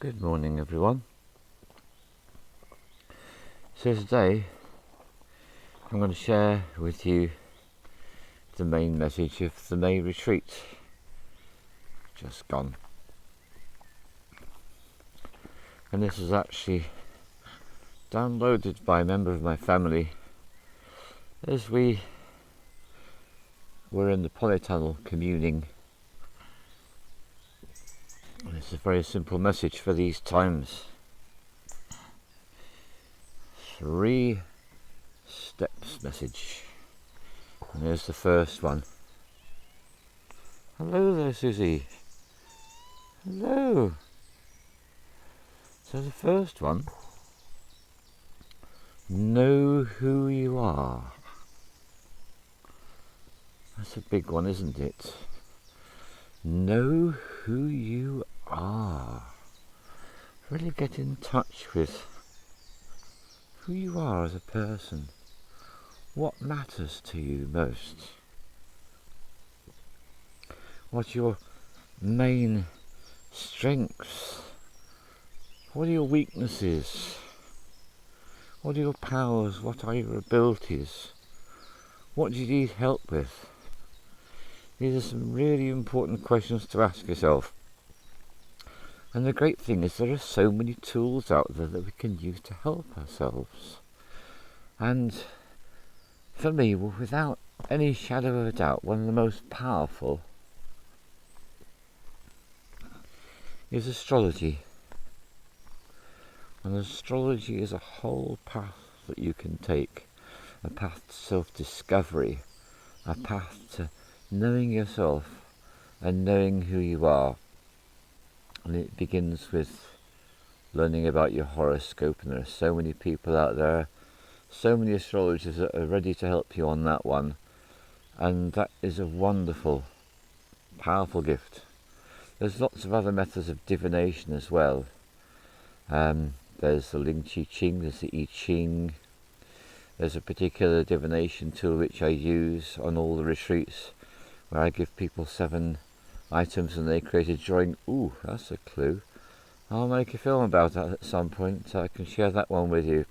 Good morning, everyone. So today I'm going to share with you the main message of the May retreat just gone. And this was actually downloaded by a member of my family as we were in the polytunnel communing. And it's a very simple message for these times. 3 steps message. And here's the first one. Hello there, Susie. Hello. So the first one, know who you are. That's a big one, isn't it? Know who you are. Really get in touch with who you are as a person. What matters to you most? What's your main strengths? What are your weaknesses? What are your powers? What are your abilities? What do you need help with? These are some really important questions to ask yourself. And the great thing is there are so many tools out there that we can use to help ourselves. And for me, without any shadow of a doubt, one of the most powerful is astrology. And astrology is a whole path that you can take, a path to self-discovery, a path to knowing yourself and knowing who you are. And it begins with learning about your horoscope, and there are so many people out there, so many astrologers that are ready to help you on that one, and that is a wonderful, powerful gift. There's lots of other methods of divination as well. There's the Ling Chi Ching, there's the I Ching. There's a particular divination tool which I use on all the retreats, where I give people 7 items and they create a drawing. Ooh, that's a clue. I'll make a film about that at some point, so I can share that one with you.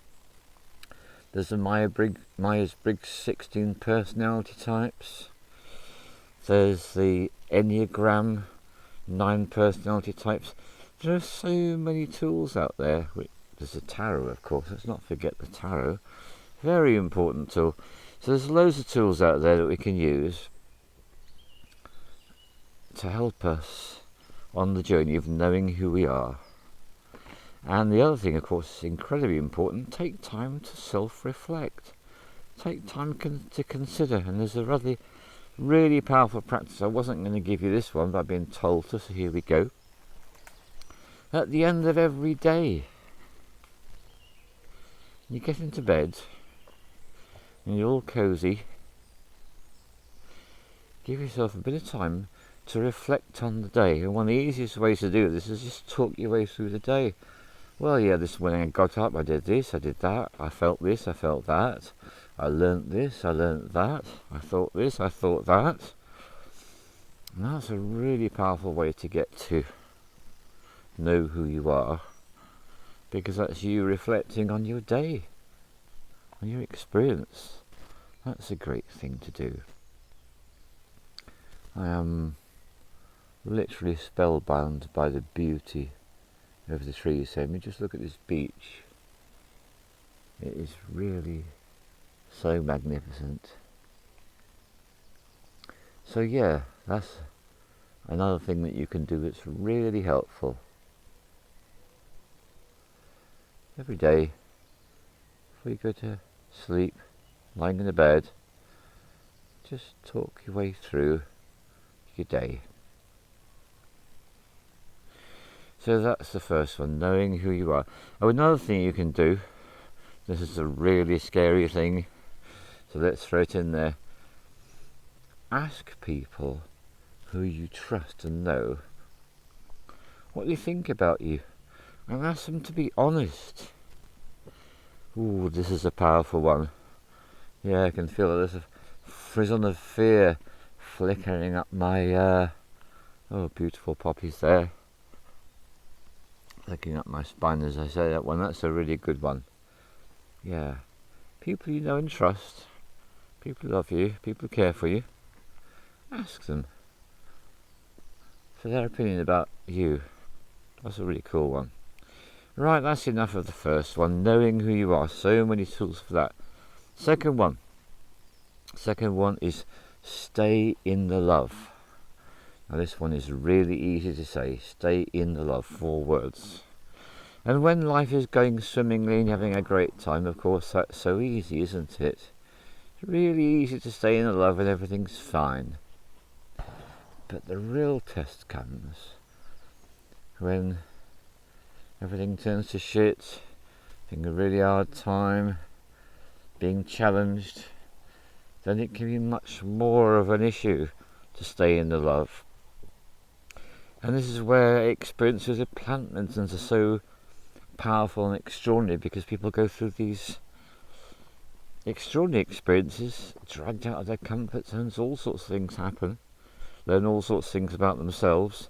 There's the Myers-Briggs 16 personality types. There's the Enneagram 9 personality types. There are so many tools out there. There's the tarot, of course. Let's not forget the tarot. Very important tool. So there's loads of tools out there that we can use to help us on the journey of knowing who we are. And the other thing, of course, is incredibly important. Take time to self-reflect. Take time to consider. And there's a really powerful practice. I wasn't going to give you this one, but I've been told to, so here we go. At the end of every day, you get into bed, and you're all cosy. Give yourself a bit of time to reflect on the day. And one of the easiest ways to do this is just talk your way through the day. Well, yeah, this morning I got up, I did this, I did that, I felt this, I felt that, I learnt this, I learnt that, I thought this, I thought that. And that's a really powerful way to get to know who you are, because that's you reflecting on your day, on your experience. That's a great thing to do. I am literally spellbound by the beauty of the trees. So let me just look at this beach. It is really so magnificent. So yeah, that's another thing that you can do that's really helpful. Every day, before you go to sleep, lying in the bed, just talk your way through your day. So that's the first one, knowing who you are. Oh, another thing you can do, this is a really scary thing, so let's throw it in there. Ask people who you trust and know what they think about you, and ask them to be honest. Ooh, this is a powerful one. Yeah, I can feel it. There's a frisson of fear flickering up my, oh, beautiful poppies there. Looking up my spine as I say that one, that's a really good one. Yeah. People you know and trust, people who love you, people who care for you, ask them for their opinion about you. That's a really cool one. Right, that's enough of the first one, knowing who you are. So many tools for that. Second one is stay in the love. Now this one is really easy to say. Stay in the love, 4 words. And when life is going swimmingly and having a great time, of course, that's so easy, isn't it? It's really easy to stay in the love when everything's fine. But the real test comes when everything turns to shit, having a really hard time, being challenged. Then it can be much more of an issue to stay in the love. And this is where experiences of plant medicines are so powerful and extraordinary, because people go through these extraordinary experiences, dragged out of their comfort zones, all sorts of things happen, learn all sorts of things about themselves.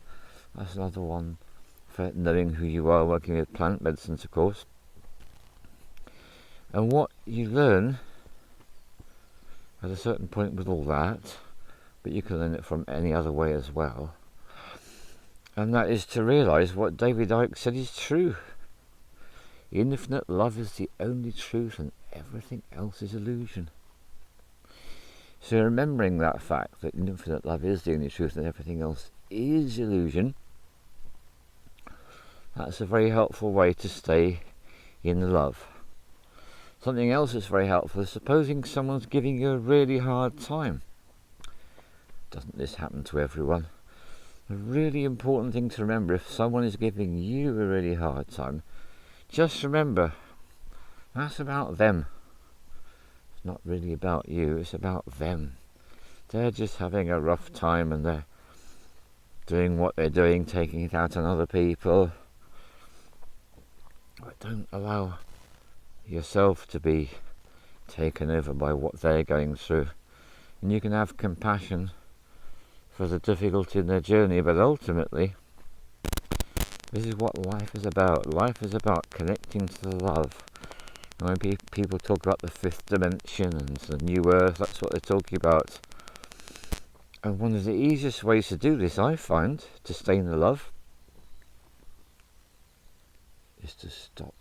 That's another one for knowing who you are, working with plant medicines, of course. And what you learn at a certain point with all that, but you can learn it from any other way as well, and that is to realise what David Icke said is true. Infinite love is the only truth and everything else is illusion. So remembering that fact, that infinite love is the only truth and everything else is illusion, that's a very helpful way to stay in the love. Something else that's very helpful is supposing someone's giving you a really hard time. Doesn't this happen to everyone? A really important thing to remember, if someone is giving you a really hard time, just remember, that's about them. It's not really about you, it's about them. They're just having a rough time and they're doing what they're doing, taking it out on other people. But don't allow yourself to be taken over by what they're going through. And you can have compassion for the difficulty in their journey, but ultimately, this is what life is about. Life is about connecting to the love. And when people talk about the 5th dimension and the new earth, that's what they're talking about. And one of the easiest ways to do this, I find, to stay in the love, is to stop.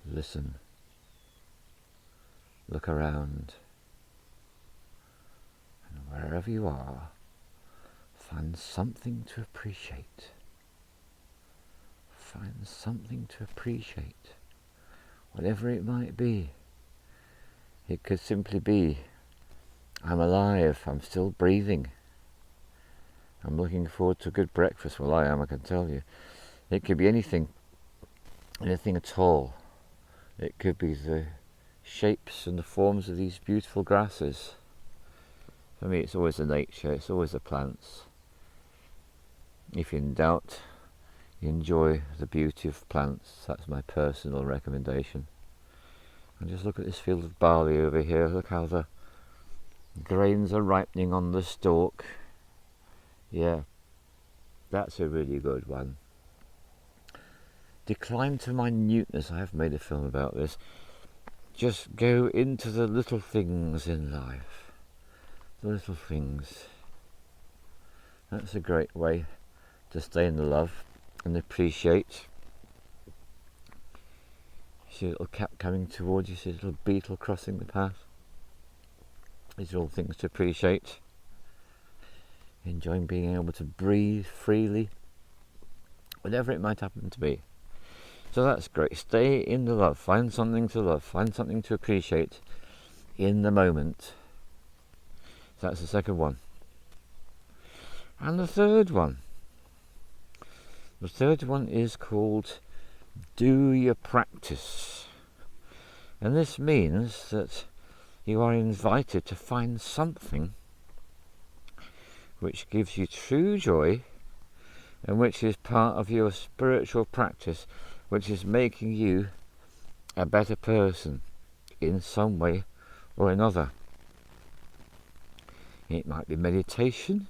Listen. Look around. And wherever you are, find something to appreciate. Find something to appreciate. Whatever it might be. It could simply be, I'm alive, I'm still breathing. I'm looking forward to a good breakfast. Well, I am, I can tell you. It could be anything at all. It could be the shapes and the forms of these beautiful grasses. For me, it's always the nature, it's always the plants. If in doubt, enjoy the beauty of plants. That's my personal recommendation. And just look at this field of barley over here. Look how the grains are ripening on the stalk. Yeah, that's a really good one. Decline to minuteness. I have made a film about this. Just go into the little things in life. The little things. That's a great way to stay in the love and appreciate. See a little cat coming towards you, see a little beetle crossing the path. These are all things to appreciate. Enjoying being able to breathe freely, whatever it might happen to be. So that's great. Stay in the love. Find something to love. Find something to appreciate in the moment. So that's the second one. And the third one. The third one is called do your practice. And this means that you are invited to find something which gives you true joy and which is part of your spiritual practice, which is making you a better person in some way or another. It might be meditation,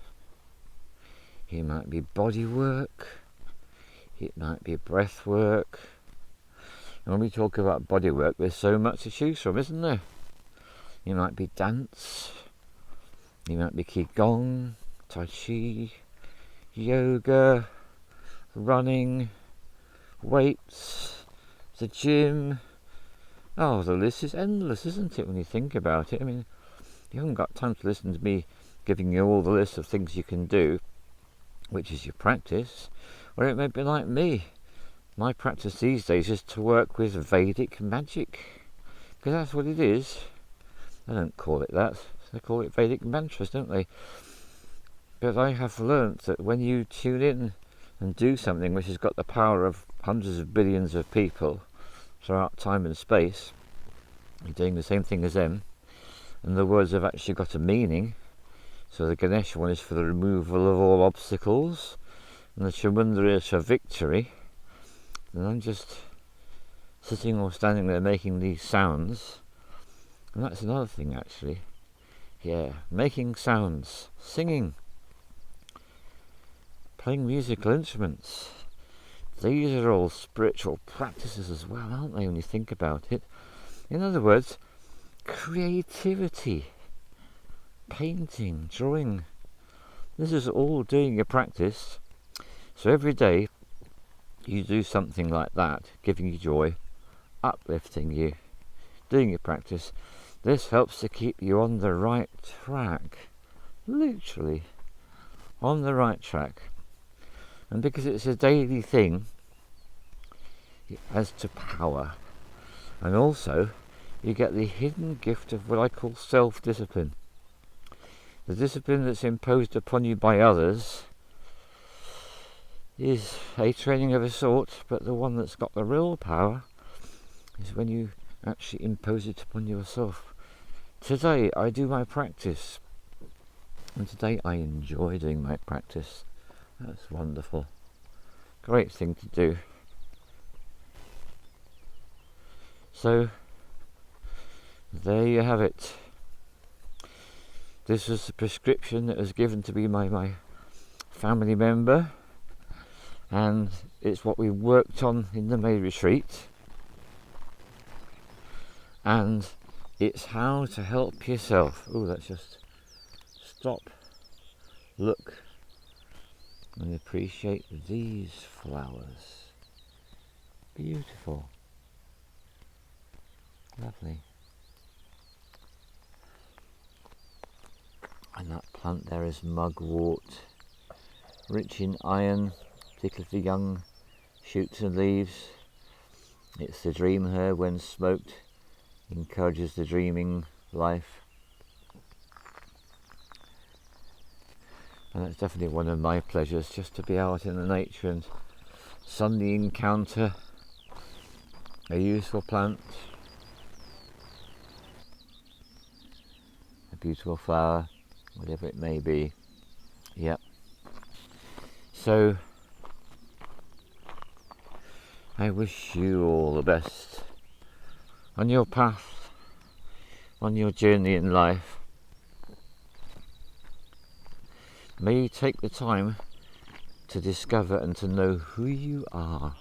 it might be body work, It might be breath work. And when we talk about body work, there's so much to choose from, isn't there? It might be dance. It might be qigong, tai chi, yoga, running, weights, the gym. Oh, the list is endless, isn't it, when you think about it? I mean, you haven't got time to listen to me giving you all the list of things you can do, which is your practice. Or it may be like me. My practice these days is to work with Vedic magic, because that's what it is. They don't call it that. They call it Vedic mantras, don't they? But I have learnt that when you tune in and do something which has got the power of hundreds of billions of people throughout time and space, you're doing the same thing as them, and the words have actually got a meaning. So the Ganesh one is for the removal of all obstacles, and the Chamundra is for victory. And I'm just sitting or standing there making these sounds, and that's another thing actually. Yeah, making sounds, singing, playing musical instruments. These are all spiritual practices as well, aren't they, when you think about it? In other words, creativity, painting, drawing. This is all doing your practice. So every day you do something like that, giving you joy, uplifting you, doing your practice. This helps to keep you on the right track, literally on the right track. And because it's a daily thing, it adds to power. And also, you get the hidden gift of what I call self-discipline. The discipline that's imposed upon you by others is a training of a sort, but the one that's got the real power is when you actually impose it upon yourself. Today I do my practice, and today I enjoy doing my practice. That's wonderful. Great thing to do. So, there you have it. This was the prescription that was given to me by my family member, and it's what we worked on in the May retreat, and it's how to help yourself. Oh, let's just stop, look, and appreciate these flowers. Beautiful, lovely. And that plant there is mugwort, rich in iron, particularly for young shoots and leaves. It's the dream herb. When smoked, encourages the dreaming life. And that's definitely one of my pleasures, just to be out in the nature and suddenly encounter a useful plant, a beautiful flower, whatever it may be. Yep. So I wish you all the best on your path, on your journey in life. May you take the time to discover and to know who you are.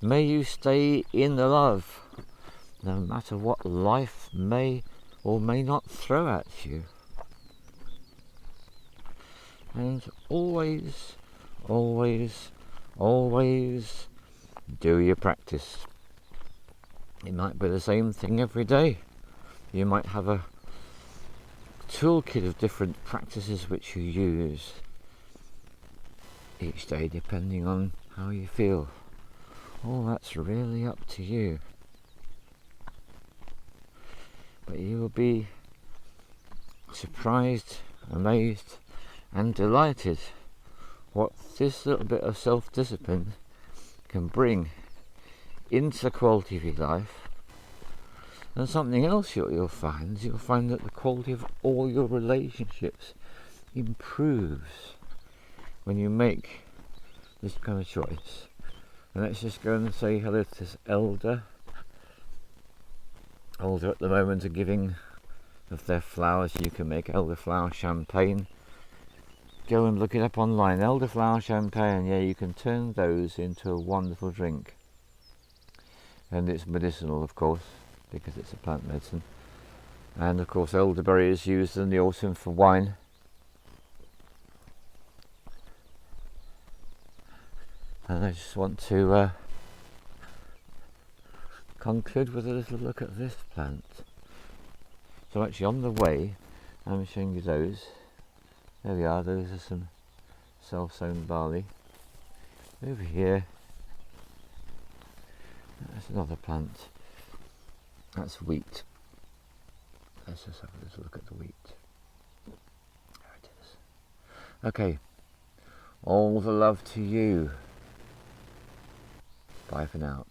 May you stay in the love, no matter what life may or may not throw at you. And always, always, always do your practice. It might be the same thing every day. You might have a toolkit of different practices which you use each day depending on how you feel. Oh, that's really up to you. But you will be surprised, amazed and delighted what this little bit of self-discipline can bring into the quality of your life. And something else you'll find that the quality of all your relationships improves when you make this kind of choice. And let's just go and say hello to this elder. Elder at the moment are giving of their flowers. You can make elderflower champagne. go and look it up online. Elderflower champagne, yeah, you can turn those into a wonderful drink. And it's medicinal, of course, because it's a plant medicine. And of course elderberry is used in the autumn for wine. And I just want to conclude with a little look at this plant. So actually on the way, I'm showing you those. There we are, those are some self-sown barley. Over here, that's another plant. That's wheat. Let's just have a little look at the wheat. There it is. Okay, all the love to you. Bye for now.